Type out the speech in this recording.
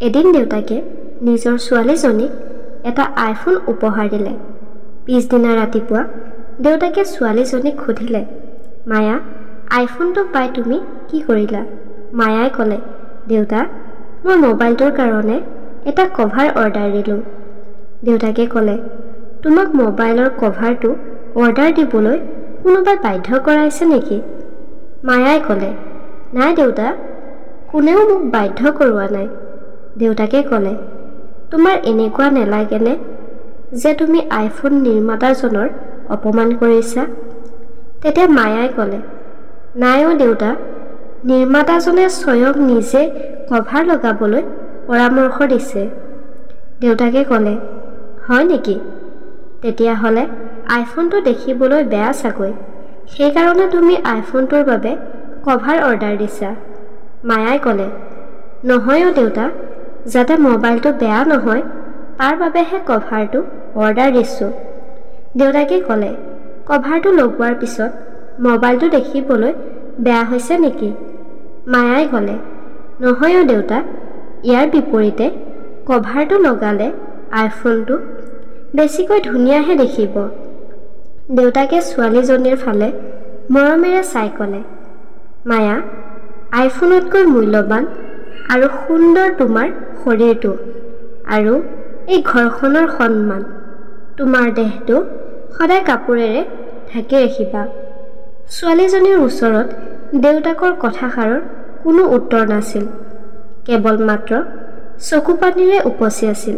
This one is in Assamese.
এদিন দেউতাকে নিজৰ ছোৱালীজনীক এটা আইফোন উপহাৰ দিলে। পিছদিনা ৰাতিপুৱা দেউতাকে ছোৱালীজনীক সুধিলে, মায়া, আইফোনটো পাই তুমি কি কৰিলা? মায়াই ক'লে, দেউতা, মই মোবাইলটোৰ কাৰণে এটা কভাৰ অৰ্ডাৰ দিলোঁ। দেউতাকে ক'লে, তোমাক মোবাইলৰ কভাৰটো অৰ্ডাৰ দিবলৈ কোনোবাই বাধ্য কৰাইছে নেকি? মায়াই ক'লে, নাই দেউতা, কোনেও মোক বাধ্য কৰোৱা নাই। দেউতাকে ক'লে, তোমাৰ এনেকুৱা নেলাগেনে যে তুমি আইফোন নিৰ্মাতাজনৰ অপমান কৰিছা? তেতিয়া মায়াই ক'লে, নাই অ' দেউতা, নিৰ্মাতাজনে স্বয়ং নিজে কভাৰ লগাবলৈ পৰামৰ্শ দিছে। দেউতাকে ক'লে, হয় নেকি? তেতিয়াহ'লে আইফোনটো দেখিবলৈ বেয়া চাগৈ, সেইকাৰণে তুমি আইফোনটোৰ বাবে কভাৰ অৰ্ডাৰ দিছা। মায়াই ক'লে, নহয় অ' দেউতা, যাতে মোবাইলটো বেয়া নহয় তাৰ বাবেহে কভাৰটো অৰ্ডাৰ দিছোঁ। দেউতাকে ক'লে, কভাৰটো লগোৱাৰ পিছত মোবাইলটো দেখিবলৈ বেয়া হৈছে নেকি? মায়াই ক'লে, নহয় অ' দেউতা, ইয়াৰ বিপৰীতে কভাৰটো লগালে আইফোনটো বেছিকৈ ধুনীয়াহে দেখিব। দেউতাকে ছোৱালীজনীৰ ফালে মৰমেৰে চাই ক'লে, মায়া, আইফোনতকৈ মূল্যৱান আৰু সুন্দৰ তোমাৰ শৰীৰটো আৰু এই ঘৰখনৰ সন্মান। তোমাৰ দেহটো সদায় কাপোৰেৰে ঢাকি ৰাখিবা। ছোৱালীজনীৰ ওচৰত দেউতাকৰ কথাষাৰৰ কোনো উত্তৰ নাছিল, কেৱল মাত্ৰ চকুপানীৰে উপচি আছিল।